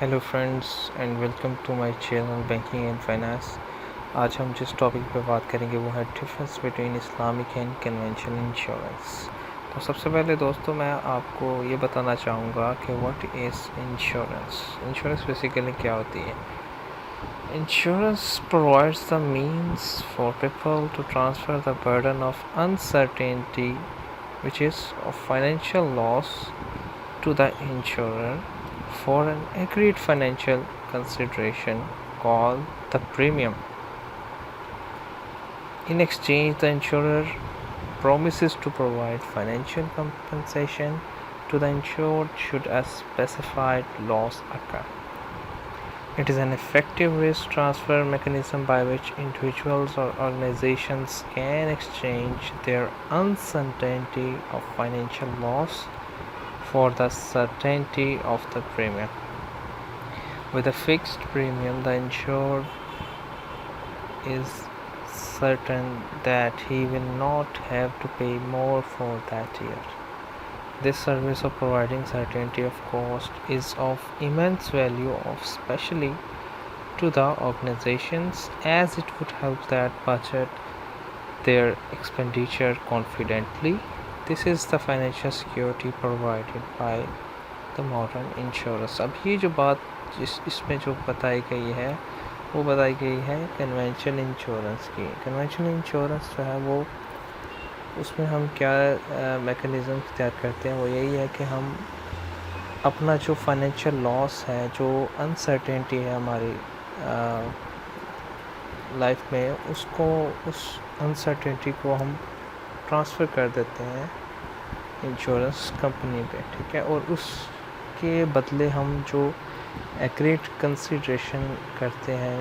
Hello friends and welcome to my channel banking and finance. आज हम जिस topic पे बात करेंगे वो है difference between Islamic and conventional insurance. तो सबसे पहले दोस्तों मैं आपको ये बताना चाहूँगा कि what is insurance. Insurance basically क्या होती है। Insurance provides the means for people to transfer the burden of uncertainty which is of financial loss to the insurer for an agreed financial consideration called the premium. In exchange, the insurer promises to provide financial compensation to the insured should a specified loss occur. It is an effective risk transfer mechanism by which individuals or organizations can exchange their uncertainty of financial loss for the certainty of the premium. With a fixed premium, the insured is certain that he will not have to pay more for that year. This service of providing certainty of cost is of immense value, especially to the organizations, as it would help that budget their expenditure confidently. This is the financial security provided by the modern insurance. अब ये जो बात इसमें जो बताई गई है वो बताई गई है कन्वेंशनल इंश्योरेंस की। कन्वेंशनल इंश्योरेंस जो है वो उसमें हम क्या मैकेनिज़्म इख्तियार करते हैं, वो यही है कि हम अपना जो फाइनेंशियल लॉस है, जो अनसर्टेनिटी है हमारी लाइफ में, उसको उस अनसर्टेनिटी को हम ट्रांसफ़र कर देते हैं इंश्योरेंस कंपनी पे, ठीक है। और उसके बदले हम जो एग्रीड कंसिडरेशन करते हैं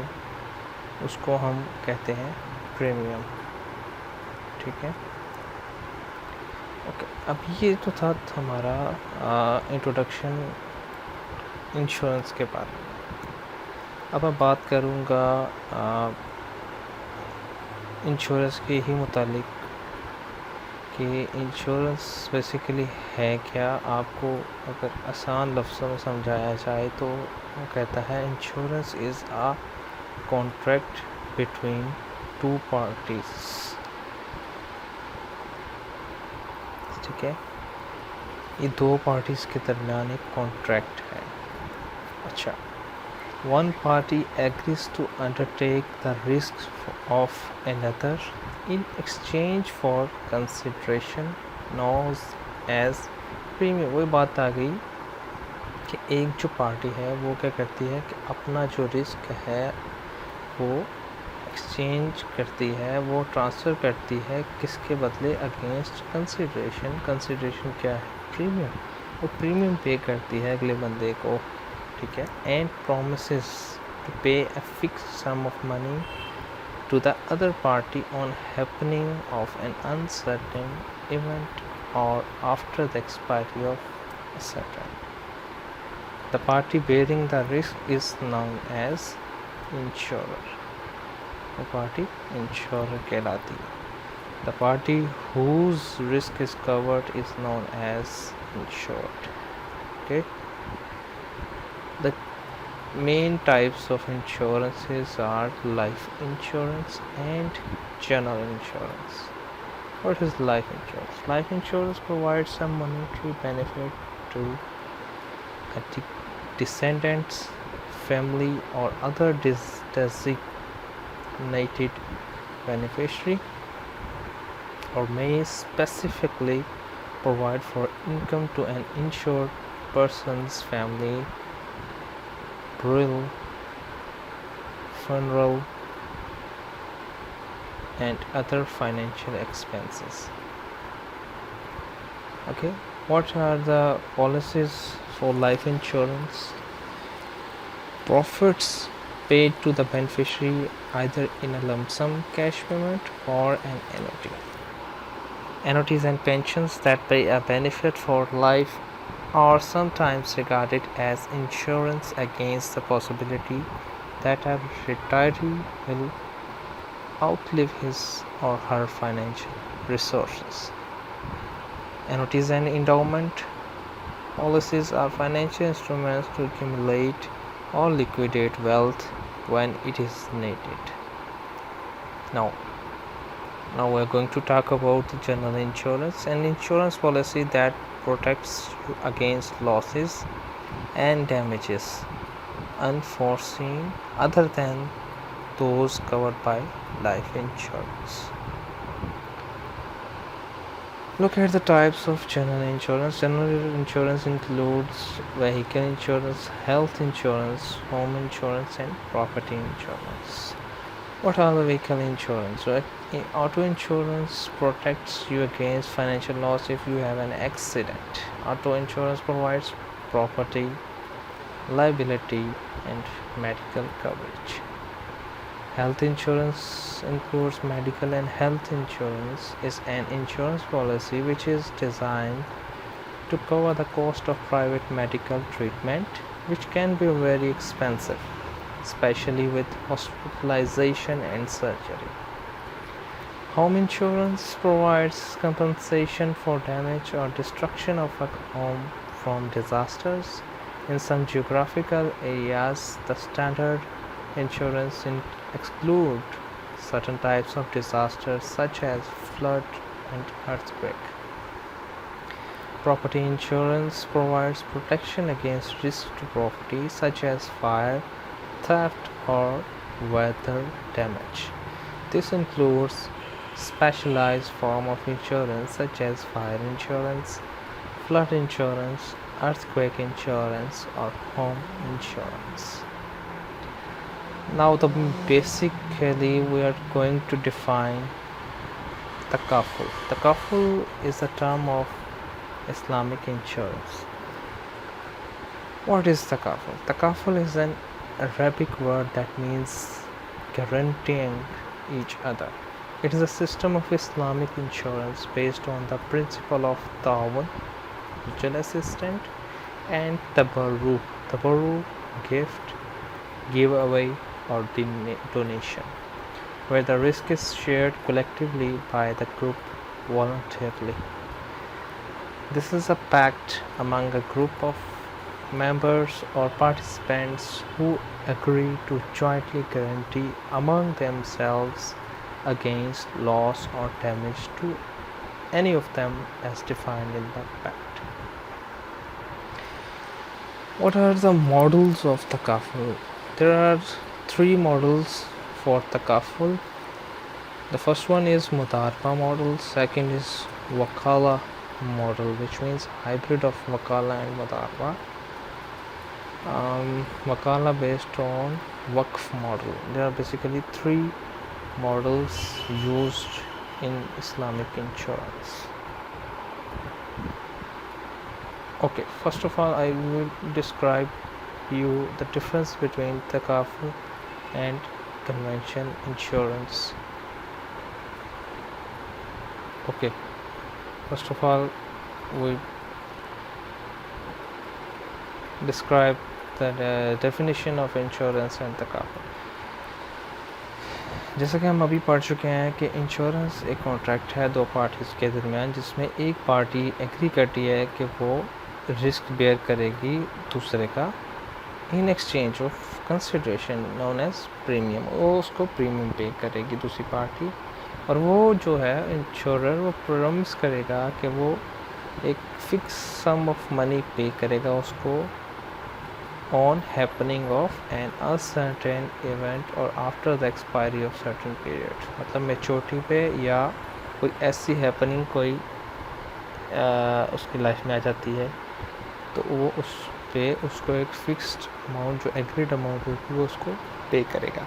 उसको हम कहते हैं प्रीमियम, ठीक है। ओके, अब ये तो था हमारा इंट्रोडक्शन इंश्योरेंस के बारे में। अब मैं बात करूँगा इंश्योरेंस के ही मुतालिक कि इंश्योरेंस बेसिकली है क्या। आपको अगर आसान लफ्ज़ों में समझाया जाए तो वो कहता है insurance is a contract between two parties, ठीक है। ये दो पार्टीज़ के दरमियान एक कॉन्ट्रैक्ट है। अच्छा, one party agrees to undertake the risks of another in exchange for consideration known as premium। वही बात आ गई कि एक जो पार्टी है वो क्या करती है कि अपना जो रिस्क है वो एक्सचेंज करती है, वो ट्रांसफ़र करती है किसके बदले, अगेंस्ट कंसिडरेशन। कंसिडरेशन क्या है, प्रीमियम। वो प्रीमियम पे करती है अगले बंदे को, ठीक है। And promises to pay a fix sum of money to the other party on happening of an uncertain event or after the expiry of a certain. The party bearing the risk is known as insurer. वो पार्टी insurer कहलाती है। The party whose risk is covered is known as insured. Okay. The main types of insurances are life insurance and general insurance. What is life insurance? Life insurance provides some monetary benefit to a descendants, family, or other designated beneficiary, or may specifically provide for income to an insured person's family, burial, funeral, and other financial expenses. Okay, what are the policies for life insurance? Profits paid to the beneficiary either in a lump sum cash payment or an annuity. Annuities and pensions that pay a benefit for life are sometimes regarded as insurance against the possibility that a retiree will outlive his or her financial resources. Annuities and endowment policies are financial instruments to accumulate or liquidate wealth when it is needed. Now we're going to talk about the general insurance, an insurance policy that protects you against losses and damages unforeseen other than those covered by life insurance. Look at the types of general insurance. General insurance includes vehicle insurance, health insurance, home insurance, and property insurance. What are the vehicle insurance? Auto insurance protects you against financial loss if you have an accident. Auto insurance provides property, liability, and medical coverage. Health insurance includes medical and health insurance is an insurance policy which is designed to cover the cost of private medical treatment, which can be very expensive, especially with hospitalization and surgery. Home insurance provides compensation for damage or destruction of a home from disasters. In some geographical areas, the standard insurance exclude certain types of disasters such as flood and earthquake. Property insurance provides protection against risk to property such as fire, theft, or weather damage. This includes specialized form of insurance such as fire insurance, flood insurance, earthquake insurance, or home insurance. Now basically we are going to define takaful. Takaful is a term of Islamic insurance. What is takaful? Takaful is an Arabic word that means guaranteeing each other. It is a system of Islamic insurance based on the principle of ta'awun, mutual assistance, and tabarru. Tabarru, gift, giveaway, or donation, where the risk is shared collectively by the group voluntarily. This is a pact among a group of members or participants who agree to jointly guarantee among themselves against loss or damage to any of them as defined in the pact. What are the models of takaful? There are 3 models for takaful. The first one is mudarba model, second is wakala model, which means hybrid of wakala and mudarba. Wakala based on waqf model. There are basically 3 models used in Islamic insurance. Okay, first of all I will describe you the difference between takaful and convention insurance. Okay, first of all we describe the definition of insurance and takaful. जैसा कि हम अभी पढ़ चुके हैं कि insurance एक contract है 2 पार्टीज़ के दरमियान, जिसमें एक पार्टी एग्री करती है कि वो रिस्क बेयर करेगी दूसरे का in exchange of consideration known as premium. वो उसको प्रीमियम पे करेगी दूसरी पार्टी, और वो जो है इंश्योरर वो प्रॉमिस करेगा कि वो एक फिक्स सम ऑफ मनी पे करेगा उसको on happening of an uncertain event or after the expiry of certain period. मतलब मैच्योरिटी पे या कोई ऐसी हैपनिंग कोई उसकी लाइफ में आ जाती है तो वो उस पे उसको एक फिक्स्ड अमाउंट जो एग्रीड अमाउंट होगी वो उसको पे करेगा.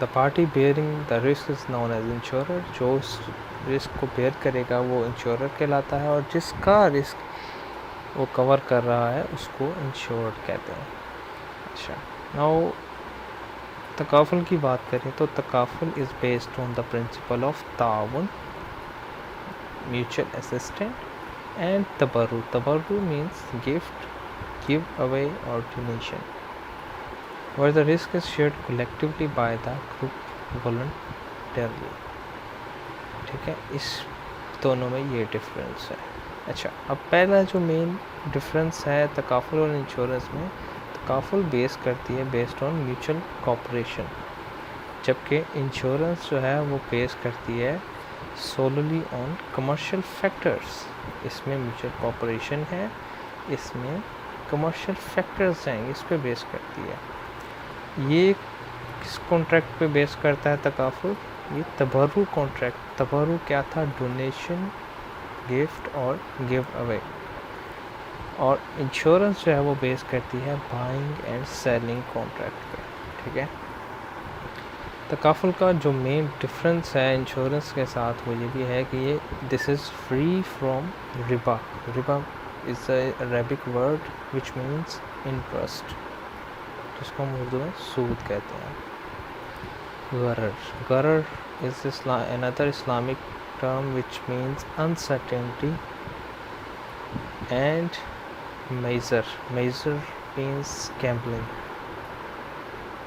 The party bearing the risk is known as insurer. जो उस रिस्क को बेयर करेगा वो इंश्योरर कहलाता है, और जिसका रिस्क वो कवर कर रहा है उसको इंश्योर्ड कहते हैं. अच्छा, नाउ तकाफुल की बात करें तो तकाफुल is based on the principle of ताउन, म्यूचुअल असिस्टेंट, एंड तबर्रु. तबर्रु means gift, give away or donation, where the risk is shared collectively by the group voluntarily. ठीक है, इस दोनों में ये डिफरेंस है. अच्छा, अब पहला जो मेन डिफरेंस है तकाफुल और इंश्योरेंस में, तकाफुल बेस करती है बेस्ड ऑन म्यूचुअल कॉपरेशन, जबकि इंश्योरेंस जो है वो बेस करती है सोलली ऑन कमर्शियल फैक्टर्स। इसमें म्यूचुअल कॉपरेशन है, इसमें कमर्शियल फैक्टर्स हैं, इस पे बेस करती है। ये किस कॉन्ट्रैक्ट पे बेस करता है तकाफुल? ये तबर्रु कॉन्ट्रैक्ट। तबर्रु क्या था? डोनेशन, गिफ्ट और गिव अवे। और इंश्योरेंस जो है वो बेस करती है बाइंग एंड सेलिंग कॉन्ट्रैक्ट पे, ठीक है। तकाफुल का जो मेन डिफरेंस है इंश्योरेंस के साथ वो ये भी है कि ये दिस इज़ फ्री फ्रॉम रिबा। रिबा is a Arabic word which means interest, जिसको हम उर्दू में सूद कहते हैं। गरर, गरर is another Islamic term which means uncertainty, and मेजर, मेजर मीन्स गैम्बलिंग।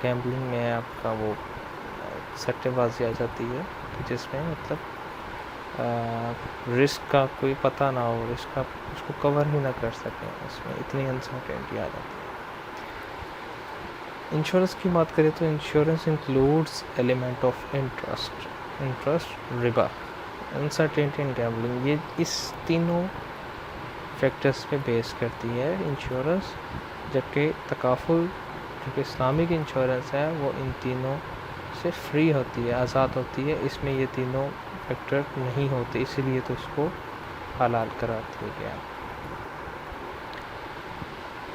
गैम्बलिंग में आपका वो सट्टेबाजी आ जाती है कि जिसमें मतलब रिस्क का कोई पता ना हो, रिस्क का उसको कवर ही ना कर सकें, उसमें इतनी अनसर्टेनिटी आ जाती है। इंश्योरेंस की बात करें तो insurance includes element of interest, Riba, uncertainty and gambling. ये इस तीनों फैक्टर्स पे बेस करती है इंश्योरेंस, जबकि तकाफुल जो कि इस्लामिक इंश्योरेंस है वो इन तीनों से फ्री होती है, आज़ाद होती है। इसमें ये तीनों फैक्टर नहीं होते, इसीलिए तो उसको हलाल करार दिया गया।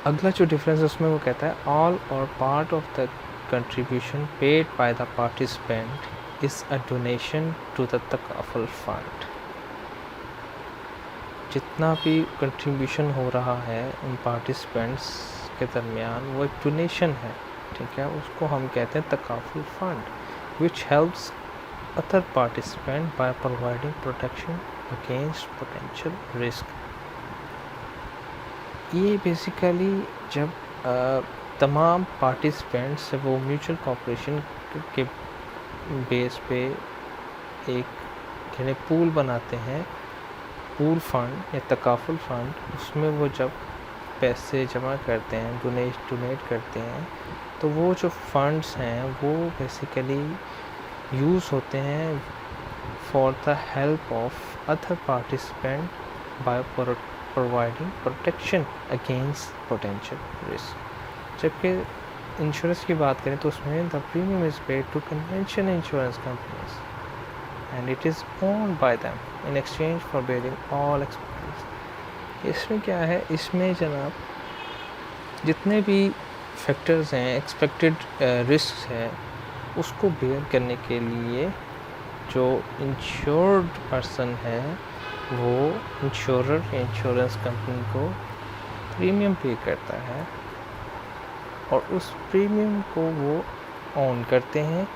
अगला जो डिफरेंस है उसमें वो कहता है all or part of the contribution paid by the participant is a donation to the तकाफुल फंड। जितना भी कंट्रीब्यूशन हो रहा है उन पार्टिसिपेंट्स के दरमियान वो एक डोनेशन है, ठीक है। उसको हम कहते हैं तकाफुल fund which helps other participant by providing protection against potential risk. ये बेसिकली जब तमाम पार्टिसिपेंट्स वो म्यूचुअल कॉपरेशन के बेस पे एक पूल बनाते हैं, पूल फंड या तकाफुल फंड, उसमें वो जब पैसे जमा करते हैं, डोनेट करते हैं, तो वो जो फंड्स हैं वो बेसिकली यूज़ होते हैं for the help of other participant by providing protection against potential risk. जबकि इंश्योरेंस की बात करें तो उसमें the premium is paid to conventional insurance companies and it is owned by them in exchange for bearing all expenses। इसमें क्या है, इसमें जनाब जितने भी फैक्टर्स हैं, एक्सपेक्टेड रिस्क है, उसको बेयर करने के लिए जो इंश्योर्ड पर्सन है वो इंश्योरर या इंश्योरेंस कंपनी को प्रीमियम पे करता है और उस प्रीमियम को वो ऑन करते हैं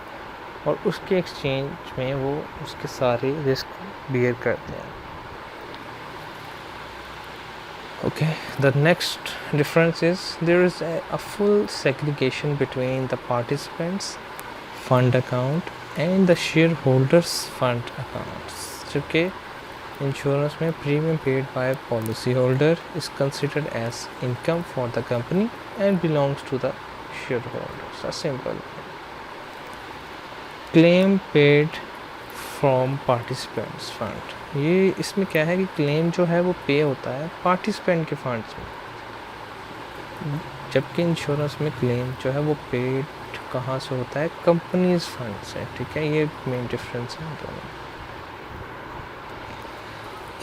और उसके एक्सचेंज में वो उसके सारे रिस्क बियर करते हैं। Okay, the next difference is there is a full segregation between the participants fund account and the share holders fund accounts. जबकि इंश्योरेंस में premium paid by policy holder is considered as income for the company and belongs to the share holders. A simple claim paid from participants fund, ये इसमें क्या है कि claim जो है वो पे होता है पार्टिसिपेंट के फंड्स में, जबकि इंश्योरेंस में क्लेम जो है वो पेड कहाँ से होता है? कंपनीज फंड से, ठीक है। ये मेन डिफरेंस है दोनों।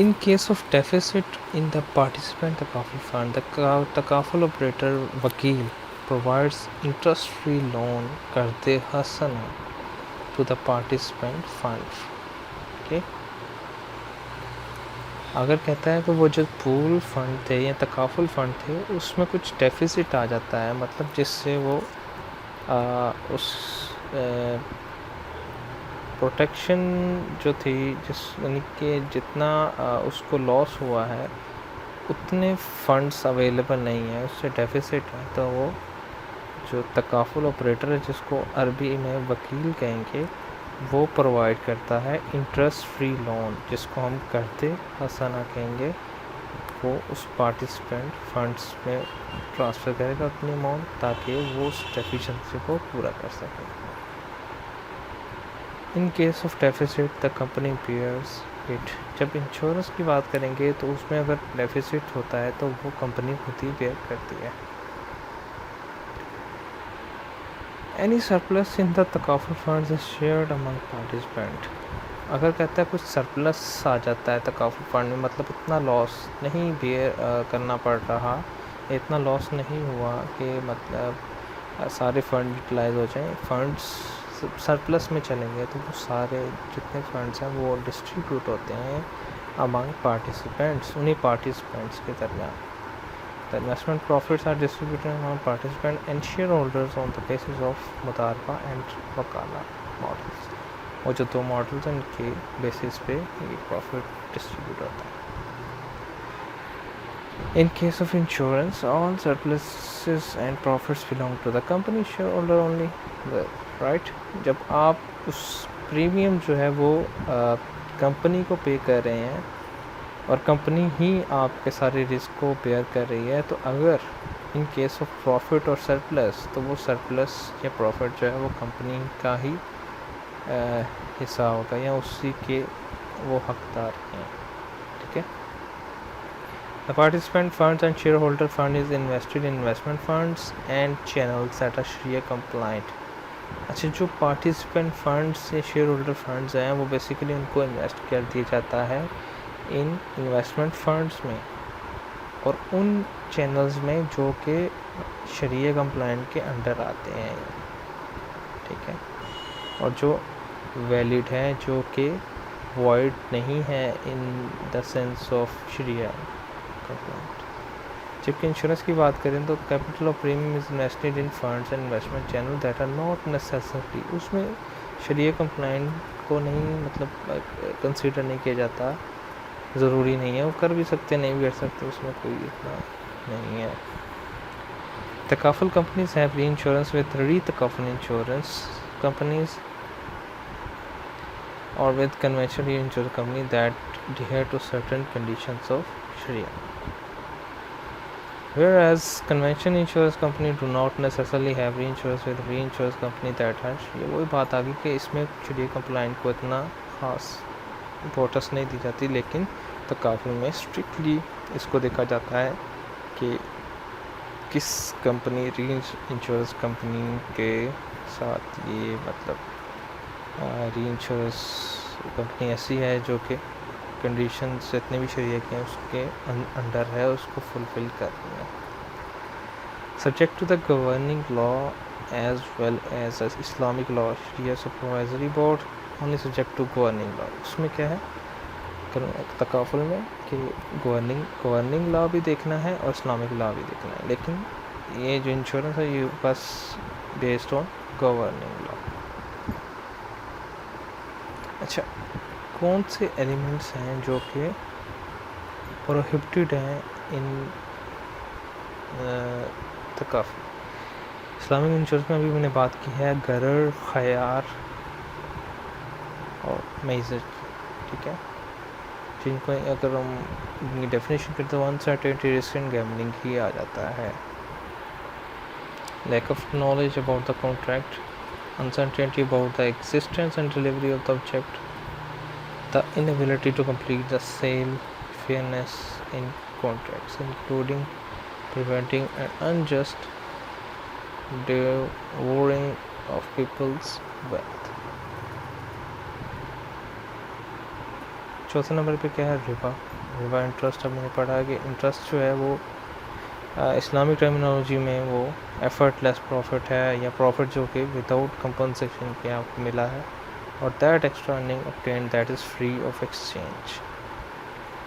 इन case of deficit in the participant takaful fund, the takaful operator वकील प्रोवाइड्स इंटरेस्ट फ्री लोन कर्ज़े हसना to the participant fund। Okay, अगर कहता है तो वो जो पूल फंड थे या तकाफुल फंड थे उसमें कुछ डेफिसिट आ जाता है, मतलब जिससे वो उस प्रोटेक्शन जो थी जिस यानी कि जितना उसको लॉस हुआ है उतने फंड्स अवेलेबल नहीं है, उससे डेफिसिट है, तो वो जो तकाफुल ऑपरेटर है जिसको अरबी में वकील कहेंगे वो प्रोवाइड करता है इंटरेस्ट फ्री लोन, जिसको हम कर्ज़े हसना कहेंगे, वो उस पार्टिसिपेंट फंड्स में ट्रांसफ़र करेगा अपनी अमाउंट, ताकि वो उस डेफिशिएंसी को पूरा कर सके। In case of deficit the company bears it. जब इंश्योरेंस की बात करेंगे तो उसमें अगर डेफिसिट होता है तो वो कंपनी खुद ही बेयर करती है। Any surplus in the takaful funds is shared among participant. अगर कहता है कुछ सरप्लस आ जाता है तकाफुल फंड में, मतलब इतना लॉस नहीं बेयर करना पड़ रहा, इतना लॉस नहीं हुआ कि मतलब सारे फंड यूटिलाइज हो जाएं, फंड्स सरप्लस में चलेंगे, तो वो सारे जितने फंड्स हैं वो डिस्ट्रीब्यूट होते हैं अमंग पार्टिसिपेंट्स, उन्हीं पार्टिसिपेंट्स के दरमियान। The investment profits are distributed among participant and share holders on the basis of मुदारबा एंड वकाला मॉडल्स। और जो दो मॉडल्स हैं इनके बेसिस पे ये प्रॉफिट डिस्ट्रीब्यूट होता है। In case of insurance, all surpluses and profits belong to the company shareholder only, right? जब आप उस प्रीमियम जो है वो कंपनी को पे कर रहे हैं और कंपनी ही आपके सारे रिस्क को बेयर कर रही है, तो अगर इन केस ऑफ प्रॉफिट और सरप्लस, तो वो सरप्लस या प्रॉफिट जो है वो कंपनी का ही हिस्सा होगा या उसी के वो हकदार हैं, ठीक है। The participant funds and shareholder fund is invested in investment funds and channels that are Sharia compliant. अच्छा, जो पार्टिसिपेंट फंड्स या शेयर होल्डर फंड्स हैं वो बेसिकली उनको इन्वेस्ट कर दिया जाता है इन इन्वेस्टमेंट फंड्स में और उन चैनल्स में जो कि शरिया कंप्लाइंट के अंडर आते हैं, ठीक है, और जो वैलिड हैं, जो कि वॉइड नहीं है इन द सेंस ऑफ शरिया कंप्लाइंट। जबकि इंश्योरेंस की बात करें तो capital of premium is invested in funds and investment channel that are not necessary. उसमें शरिया कंप्लाइंट को नहीं मतलब कंसीडर नहीं किया जाता, ज़रूरी नहीं है, वो कर भी सकते नहीं भी कर सकते, उसमें कोई इतना नहीं है। तकाफुल companies have reinsurance with री तकाफुल insurance companies or with conventional insurance company that adhere to certain conditions of Sharia. Whereas conventional insurance company do not necessarily have reinsurance with reinsurance company that has Sharia. वही बात आ गई कि इसमें Sharia compliant को इतना खास importance नहीं दी जाती, लेकिन तकाफुल में स्ट्रिक्टली इसको देखा जाता है कि किस कंपनी री इंश्योरेंस कंपनी के साथ ये मतलब री इंश्योरेंस कंपनी ऐसी है जो कि कंडीशंस जितने भी शरिया के हैं उसके अंडर है, उसको फुलफ़िल कर रही है। Subject to the governing law as well as Islamic law, शरिया supervisory board only subject to governing law. उसमें क्या है तकाफुल में कि गवर्निंग लॉ भी देखना है और इस्लामिक लॉ भी देखना है, लेकिन ये जो इंश्योरेंस है ये बस बेस्ड ऑन गवर्निंग लॉ। अच्छा, कौन से एलिमेंट्स हैं जो कि प्रोहिबिटेड हैं इन तकाफुल? इस्लामिक इंश्योरेंस में अभी मैंने बात की है गरर, खयार और मेजर की, ठीक है, जिनको अगर हम डेफिनेशन करते हैं अनसर्टेनिटी, रिस्क एंड गैम्बलिंग ही आ जाता है। Lack of knowledge about the contract, uncertainty about the existence and delivery of the object, the inability to complete the sale, fairness in contracts, including preventing an unjust devouring of people's wealth. चौथे number पे क्या है? Riba interest. अब मैंने पढ़ा कि interest जो है वो इस्लामिक टर्मिनोलॉजी में वो एफर्टलेस प्रॉफिट है या प्रॉफिट जो कि विदाउट कंपनसेशन के आपको मिला है, और that extra earning obtained that is free of exchange,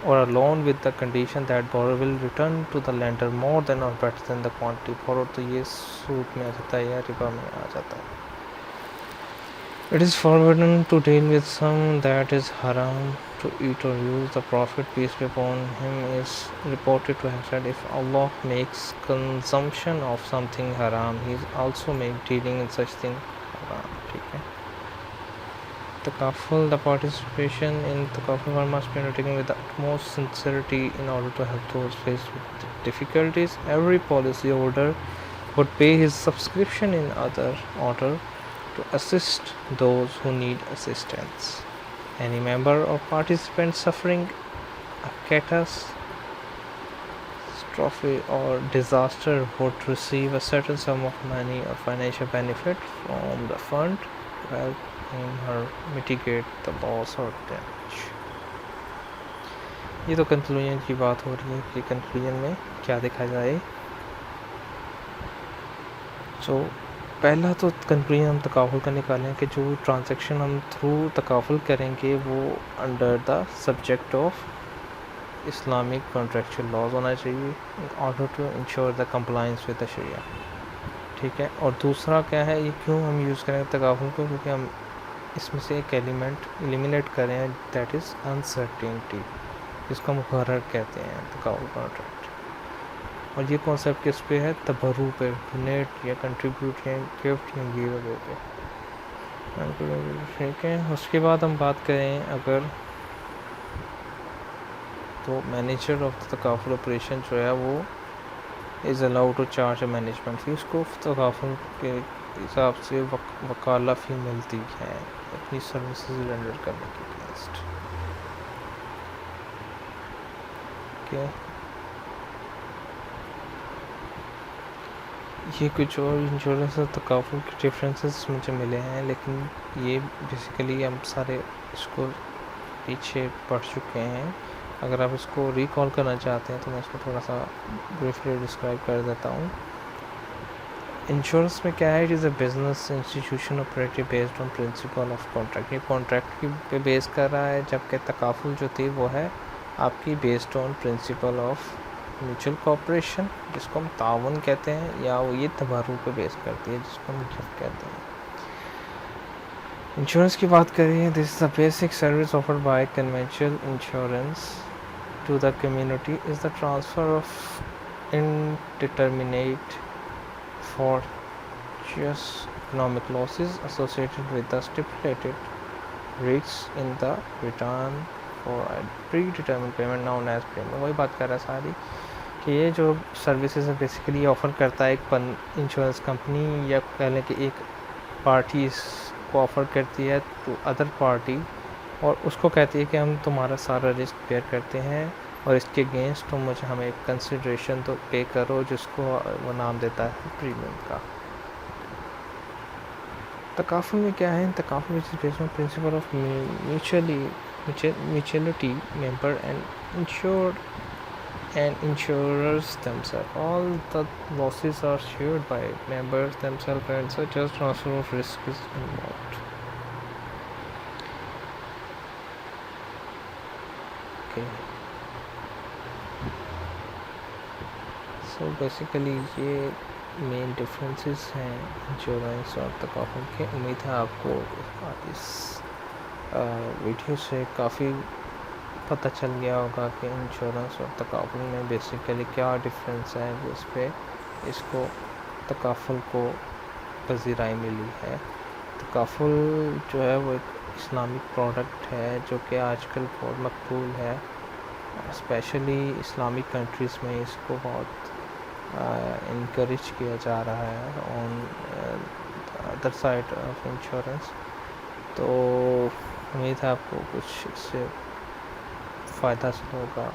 और a loan with the condition that borrower will return to the lender more than और better than the quantity borrowed. तो ये सूद में आ जाता है या रिबा में आ जाता है। It is forbidden to deal with some that is haram to eat or use. The Prophet, peace be upon him, is reported to have said, if Allah makes consumption of something haram, he also makes dealing in such thing haram. ठीक है। Takaful, the participation in Takaful work must be undertaken with the utmost sincerity in order to help those faced with difficulties. Every policyholder would pay his subscription in order to assist those who need assistance. Any member or participant suffering a catastrophe or disaster would receive a certain sum of money or financial benefit from the fund to help him or mitigate the loss or damage. ये तो conclusion की बात हो रही है कि conclusion में क्या देखा जाए। तो पहला तो कंक्लूजन हम तकाफुल का निकालें कि जो ट्रांजैक्शन हम थ्रू तकाफुल करेंगे वो under the subject of Islamic contractual laws होना चाहिए in order to ensure the compliance with the शरिया। ठीक है। और दूसरा क्या है, ये क्यों हम यूज़ करें तकाफुल को, क्योंकि हम इसमें से एक एलिमेंट एलिमिनेट करें, दैट इज़ अनसर्टेनिटी, जिसको हम मुकर्रर कहते हैं तकाफुल कॉन्ट्रैक्ट। और ये कॉन्सेप्ट किस पे है, तबर्रु पे, डोनेट या कंट्रीब्यूट या गिफ्ट या गिव अवे पे। ठीक है। उसके बाद हम बात करें अगर तो मैनेजर ऑफ द तकाफुल ऑपरेशन जो है वो is allowed to charge a management fee, उसको तकाफुल के हिसाब से वकाला फ़ी मिलती है अपनी सर्विसेज रेंडर करने के अगेंस्ट। ओके, ये कुछ और इंश्योरेंस और तकाफुल के डिफरेंसेस मुझे मिले हैं, लेकिन ये बेसिकली हम सारे इसको पीछे पढ़ चुके हैं। अगर आप इसको रिकॉल करना चाहते हैं तो मैं इसको थोड़ा सा ब्रीफली डिस्क्राइब कर देता हूँ। इंश्योरेंस में क्या है, it is a business institution operative based on principle of contract. ये कॉन्ट्रैक्ट की पे बेस कर रहा है, जबकि तकाफुल जो थी वो है आपकी based on principle of mutual cooperation, जिसको हम ताउन कहते हैं, या वो ये तबर्रु पे बेस करती है, जिसको हम गिफ्ट कहते हैं। इंश्योरेंस की बात करें, this is the basic service offered by conventional insurance to the community is the transfer of indeterminate fortuitous economic losses associated with the stipulated rates in the return for a predetermined payment known as premium। वही बात कर रहा है सारी कि ये जो services है बेसिकली ऑफ़र करता है एक इंश्योरेंस कंपनी, या कह लें कि एक पार्टी इसको ऑफ़र करती है टू अदर पार्टी, और उसको कहती है कि हम तुम्हारा सारा रिस्क बेयर करते हैं और इसके अगेंस्ट तुम मुझे हमें एक कंसिडरेशन तो पे करो, जिसको वो नाम देता है प्रीमियम का। तकाफुल में क्या है, तकाफुल which is based on principle of mutuality member and insured and insurers themselves. All the losses are shared by members themselves, and such as transfer of risk is involved. Okay. So basically ये main differences हैं insurance और takaful के। उम्मीद है आपको इस video से काफ़ी पता चल गया होगा कि इंश्योरेंस और तकाफुल में बेसिकली क्या डिफरेंस है, जिस पे इसको तकाफुल को पजीराई मिली है। तकाफुल जो है वो एक इस्लामिक प्रोडक्ट है जो कि आजकल बहुत मकबूल है, स्पेशली इस्लामिक कंट्रीज़ में इसको बहुत इनकरेज किया जा रहा है on other side of insurance. तो उम्मीद है आपको कुछ इससे फ़ायदा होगा।